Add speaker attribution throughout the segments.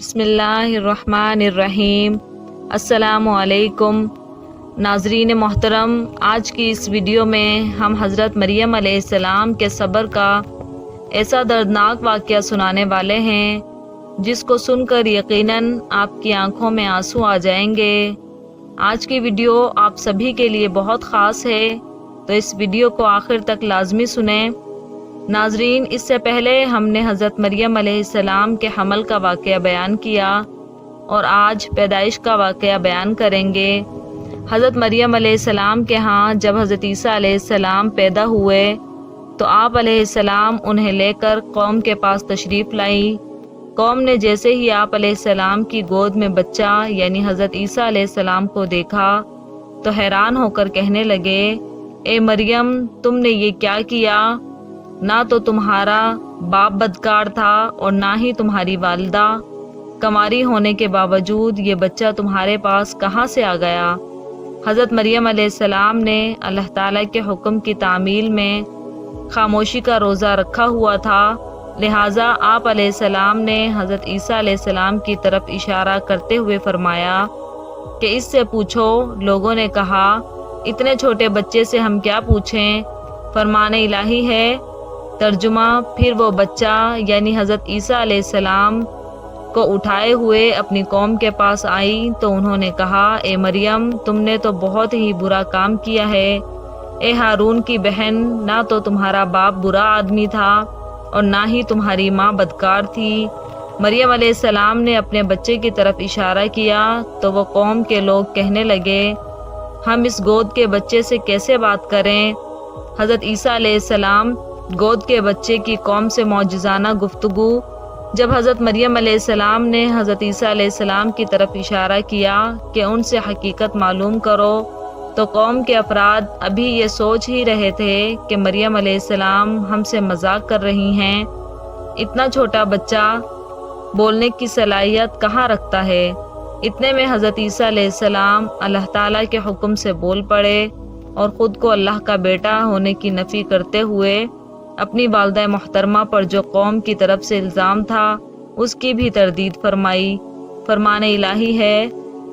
Speaker 1: بسم اللہ الرحمن الرحیم۔ السلام علیکم ناظرین محترم، آج کی اس ویڈیو میں ہم حضرت مریم علیہ السلام کے صبر کا ایسا دردناک واقعہ سنانے والے ہیں جس کو سن کر یقیناً آپ کی آنکھوں میں آنسو آ جائیں گے۔ آج کی ویڈیو آپ سبھی کے لیے بہت خاص ہے، تو اس ویڈیو کو آخر تک لازمی سنیں۔ ناظرین، اس سے پہلے ہم نے حضرت مریم علیہ السلام کے حمل کا واقعہ بیان کیا اور آج پیدائش کا واقعہ بیان کریں گے۔ حضرت مریم علیہ السلام کے ہاں جب حضرت عیسیٰ علیہ السلام پیدا ہوئے تو آپ علیہ السلام انہیں لے کر قوم کے پاس تشریف لائی۔ قوم نے جیسے ہی آپ علیہ السلام کی گود میں بچہ یعنی حضرت عیسیٰ علیہ السلام کو دیکھا تو حیران ہو کر کہنے لگے، اے مریم، تم نے یہ کیا کیا؟ نہ تو تمہارا باپ بدکار تھا اور نہ ہی تمہاری والدہ، کنواری ہونے کے باوجود یہ بچہ تمہارے پاس کہاں سے آ گیا؟ حضرت مریم علیہ السلام نے اللہ تعالیٰ کے حکم کی تعمیل میں خاموشی کا روزہ رکھا ہوا تھا، لہٰذا آپ علیہ السلام نے حضرت عیسیٰ علیہ السلام کی طرف اشارہ کرتے ہوئے فرمایا کہ اس سے پوچھو۔ لوگوں نے کہا، اتنے چھوٹے بچے سے ہم کیا پوچھیں؟ فرمان الہی ہے۔ ترجمہ، پھر وہ بچہ یعنی حضرت عیسیٰ علیہ السلام کو اٹھائے ہوئے اپنی قوم کے پاس آئی تو انہوں نے کہا، اے مریم، تم نے تو بہت ہی برا کام کیا ہے۔ اے ہارون کی بہن، نہ تو تمہارا باپ برا آدمی تھا اور نہ ہی تمہاری ماں بدکار تھی۔ مریم علیہ السلام نے اپنے بچے کی طرف اشارہ کیا تو وہ قوم کے لوگ کہنے لگے، ہم اس گود کے بچے سے کیسے بات کریں؟ حضرت عیسیٰ علیہ السلام گود کے بچے کی قوم سے معجزانہ گفتگو۔ جب حضرت مریم علیہ السلام نے حضرت عیسیٰ علیہ السلام کی طرف اشارہ کیا کہ ان سے حقیقت معلوم کرو تو قوم کے افراد ابھی یہ سوچ ہی رہے تھے کہ مریم علیہ السلام ہم سے مذاق کر رہی ہیں۔ اتنا چھوٹا بچہ بولنے کی صلاحیت کہاں رکھتا ہے؟ اتنے میں حضرت عیسیٰ علیہ السلام اللہ تعالیٰ کے حکم سے بول پڑے اور خود کو اللہ کا بیٹا ہونے کی نفی کرتے ہوئے اپنی والدہ محترمہ پر جو قوم کی طرف سے الزام تھا اس کی بھی تردید فرمائی۔ فرمان الہی ہے۔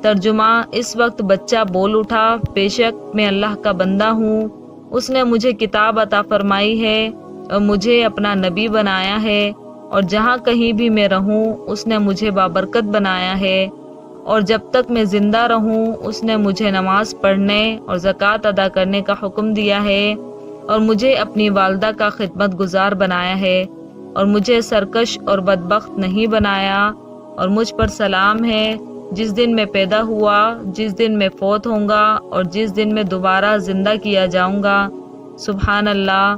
Speaker 1: ترجمہ، اس وقت بچہ بول اٹھا، بے شک میں اللہ کا بندہ ہوں، اس نے مجھے کتاب عطا فرمائی ہے اور مجھے اپنا نبی بنایا ہے، اور جہاں کہیں بھی میں رہوں اس نے مجھے بابرکت بنایا ہے، اور جب تک میں زندہ رہوں اس نے مجھے نماز پڑھنے اور زکوٰۃ ادا کرنے کا حکم دیا ہے، اور مجھے اپنی والدہ کا خدمت گزار بنایا ہے، اور مجھے سرکش اور بدبخت نہیں بنایا، اور مجھ پر سلام ہے جس دن میں پیدا ہوا، جس دن میں فوت ہوں گا اور جس دن میں دوبارہ زندہ کیا جاؤں گا۔ سبحان اللہ۔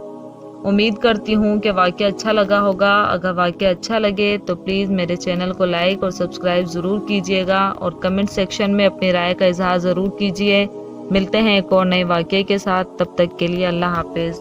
Speaker 1: امید کرتی ہوں کہ واقعہ اچھا لگا ہوگا۔ اگر واقعہ اچھا لگے تو پلیز میرے چینل کو لائک اور سبسکرائب ضرور کیجیے گا، اور کمنٹ سیکشن میں اپنی رائے کا اظہار ضرور کیجیے۔ ملتے ہیں ایک اور نئے واقعے کے ساتھ، تب تک کے لیے اللہ حافظ۔